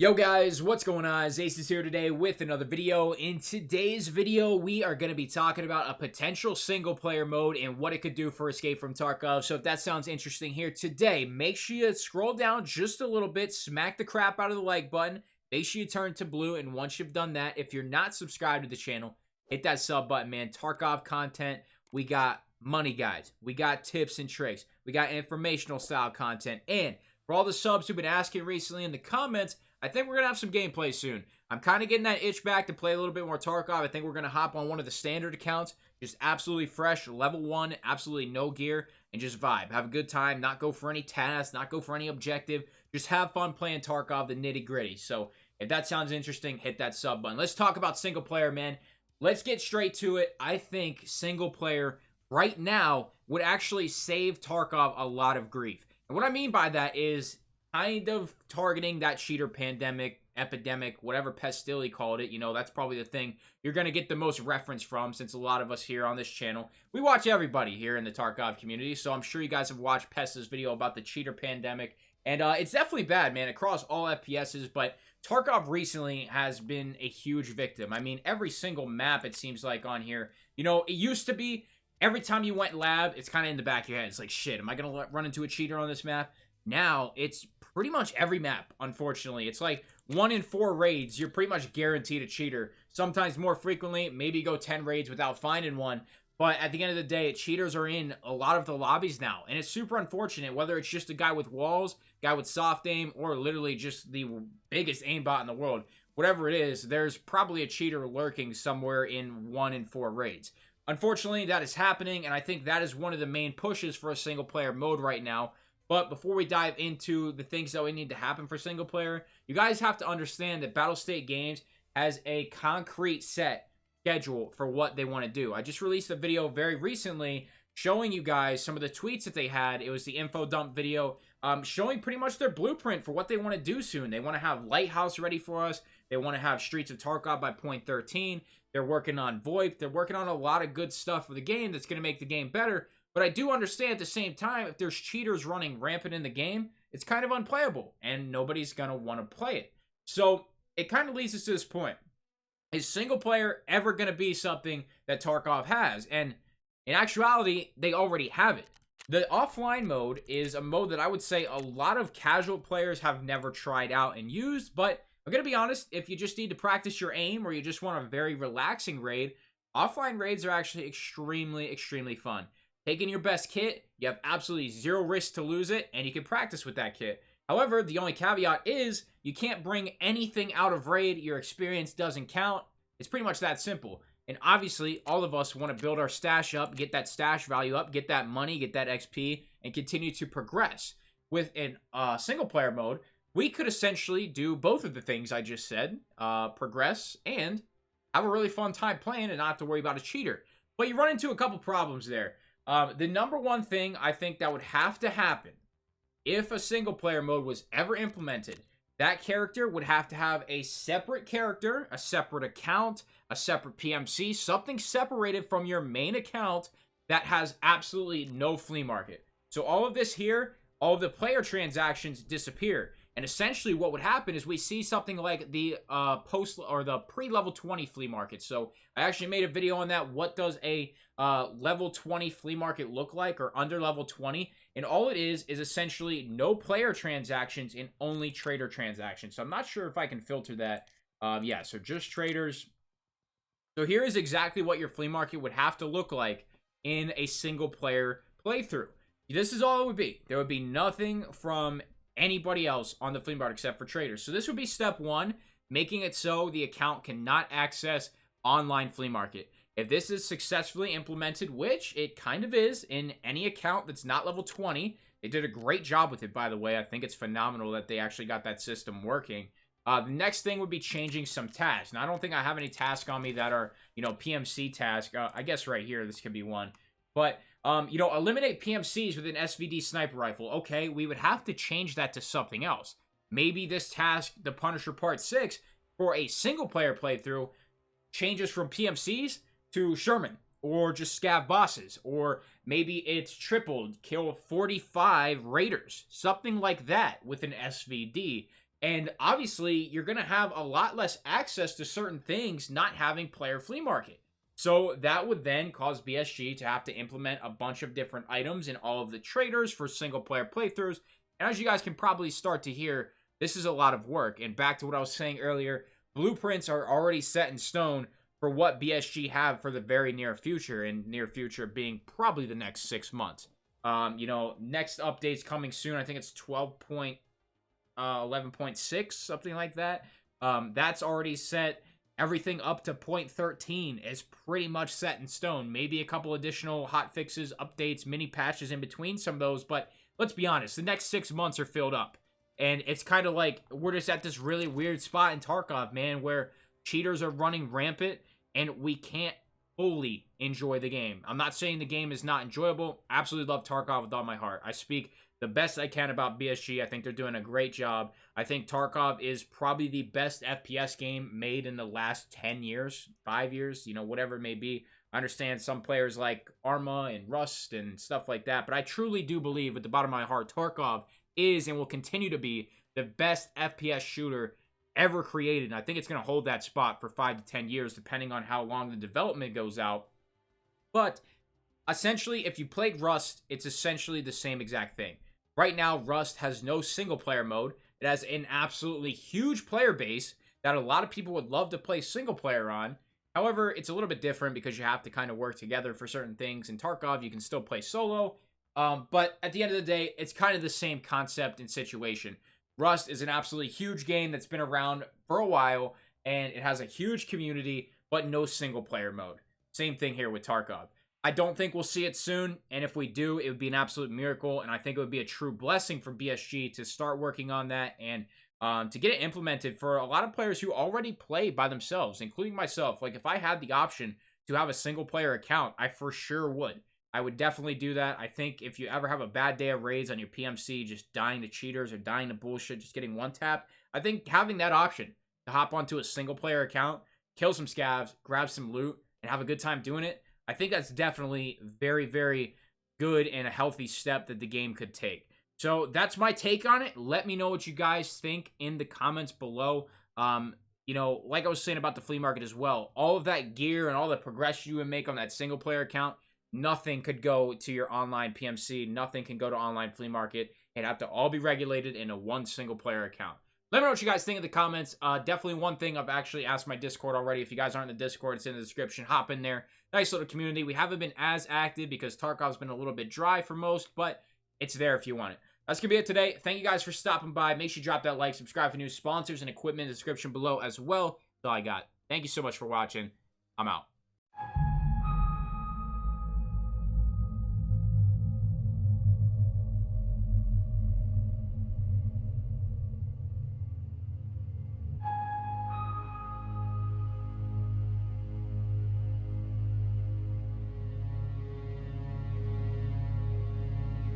Yo guys, what's going on? Ace is here today with another video. In today's video, we are going to be talking about a potential single player mode and what it could do for Escape from Tarkov. So if that sounds interesting here today, make sure you scroll down just a little bit, smack the crap out of the like button, make sure you turn to blue, and once you've done that, if you're not subscribed to the channel, hit that sub button, man. Tarkov content, we got money guides, we got tips and tricks, we got informational style content, and for all the subs who've been asking recently in the comments, I think we're going to have some gameplay soon. I'm kind of getting that itch back to play a little bit more Tarkov. I think we're going to hop on one of the standard accounts, just absolutely fresh, level 1, absolutely no gear, and just vibe. Have a good time, not go for any tasks, not go for any objective. Just have fun playing Tarkov, the nitty gritty. So if that sounds interesting, hit that sub button. Let's talk about single player, man. Let's get straight to it. I think single player right now would actually save Tarkov a lot of grief. And what I mean by that is kind of targeting that cheater pandemic, epidemic, whatever Pestilli called it. You know, that's probably the thing you're going to get the most reference from, since a lot of us here on this channel, we watch everybody here in the Tarkov community. So I'm sure you guys have watched Pest's video about the cheater pandemic. And it's definitely bad, man, across all FPSs. But Tarkov recently has been a huge victim. I mean, every single map, it seems like on here, you know, it used to be every time you went lab, it's kind of in the back of your head. It's like, shit, am I going to run into a cheater on this map? Now, it's pretty much every map, unfortunately. It's like 1 in 4 raids, you're pretty much guaranteed a cheater. Sometimes more frequently, maybe go 10 raids without finding one. But at the end of the day, cheaters are in a lot of the lobbies now. And it's super unfortunate, whether it's just a guy with walls, guy with soft aim, or literally just the biggest aimbot in the world. Whatever it is, there's probably a cheater lurking somewhere in 1 in 4 raids. Unfortunately, that is happening, and I think that is one of the main pushes for a single-player mode right now. But before we dive into the things that we need to happen for single player, you guys have to understand that Battlestate Games has a concrete set schedule for what they want to do. I just released a video very recently showing you guys some of the tweets that they had. It was the info dump video showing pretty much their blueprint for what they want to do soon. They want to have Lighthouse ready for us. They want to have Streets of Tarkov by point 13. They're working on VoIP. They're working on a lot of good stuff for the game that's going to make the game better. But I do understand at the same time, if there's cheaters running rampant in the game, it's kind of unplayable, and nobody's going to want to play it. So it kind of leads us to this point. Is single player ever going to be something that Tarkov has? And in actuality, they already have it. The offline mode is a mode that I would say a lot of casual players have never tried out and used. But I'm going to be honest, if you just need to practice your aim or you just want a very relaxing raid, offline raids are actually extremely, extremely fun. Taking your best kit, you have absolutely zero risk to lose it, and you can practice with that kit. However, the only caveat is you can't bring anything out of raid. Your experience doesn't count. It's pretty much that simple. And obviously, all of us want to build our stash up, get that stash value up, get that money, get that XP, and continue to progress. With a single-player mode, we could essentially do both of the things I just said, progress and have a really fun time playing and not have to worry about a cheater. But you run into a couple problems there. The number one thing I think that would have to happen if a single player mode was ever implemented, that character would have to have a separate character, a separate account, a separate PMC, something separated from your main account that has absolutely no flea market. So all of this here, all of the player transactions disappear. And essentially what would happen is we see something like the post or the pre-level 20 flea market. So I actually made a video on that. What does a level 20 flea market look like, or under level 20? And all it is essentially no player transactions and only trader transactions. So I'm not sure if I can filter that. Yeah, so just traders. So here is exactly what your flea market would have to look like in a single player playthrough. This is all it would be. There would be nothing from anybody else on the flea market except for traders. So this would be step 1, making it so the account cannot access online flea market. If this is successfully implemented, which it kind of is in any account that's not level 20, they did a great job with it, by the way. I think it's phenomenal that they actually got that system working. The next thing would be changing some tasks. Now, I don't think I have any tasks on me that are, you know, PMC tasks. I guess right here, this could be one. But you know, eliminate PMCs with an SVD sniper rifle. Okay, we would have to change that to something else. Maybe this task, the Punisher Part 6, for a single-player playthrough, changes from PMCs to Sherman, or just scav bosses, or maybe it's tripled, kill 45 raiders, something like that with an SVD. And obviously, you're going to have a lot less access to certain things not having player flea market. So that would then cause BSG to have to implement a bunch of different items in all of the traders for single player playthroughs. And as you guys can probably start to hear, this is a lot of work. And back to what I was saying earlier, blueprints are already set in stone for what BSG have for the very near future, and near future being probably the next 6 months. Next updates coming soon. I think it's 11.6, something like that. That's already set. Everything up to 0.13 is pretty much set in stone. Maybe a couple additional hot fixes, updates, mini patches in between some of those, but let's be honest, the next 6 months are filled up. And it's kind of like we're just at this really weird spot in Tarkov, man, where cheaters are running rampant and we can't fully enjoy the game. I'm not saying the game is not enjoyable. I absolutely love Tarkov with all my heart. I speak the best I can about BSG. I think they're doing a great job. I think Tarkov is probably the best FPS game made in the last 10 years, 5 years, whatever it may be. I understand some players like Arma and Rust and stuff like that, but I truly do believe at the bottom of my heart, Tarkov is and will continue to be the best FPS shooter ever created. And I think it's going to hold that spot for 5 to 10 years, depending on how long the development goes out. But essentially, if you played Rust, it's essentially the same exact thing. Right now, Rust has no single player mode. It has an absolutely huge player base that a lot of people would love to play single player on. However, it's a little bit different because you have to kind of work together for certain things. In Tarkov, you can still play solo. But at the end of the day, it's kind of the same concept and situation. Rust is an absolutely huge game that's been around for a while, and it has a huge community, but no single player mode. Same thing here with Tarkov. I don't think we'll see it soon, and if we do, it would be an absolute miracle, and I think it would be a true blessing for BSG to start working on that and to get it implemented for a lot of players who already play by themselves, including myself. Like, if I had the option to have a single-player account, I for sure would. I would definitely do that. I think if you ever have a bad day of raids on your PMC, just dying to cheaters or dying to bullshit, just getting one-tapped, I think having that option to hop onto a single-player account, kill some scavs, grab some loot, and have a good time doing it, I think that's definitely very, very good and a healthy step that the game could take. So that's my take on it. Let me know what you guys think in the comments below. Like I was saying about the flea market as well, all of that gear and all the progression you would make on that single player account, nothing could go to your online PMC. Nothing can go to online flea market. It'd have to all be regulated in a one single player account. Let me know what you guys think in the comments. Definitely one thing I've actually asked my Discord already. If you guys aren't in the Discord, it's in the description. Hop in there. Nice little community. We haven't been as active because Tarkov's been a little bit dry for most, but it's there if you want it. That's going to be it today. Thank you guys for stopping by. Make sure you drop that like, subscribe for new sponsors and equipment in the description below as well. That's all I got. Thank you so much for watching. I'm out.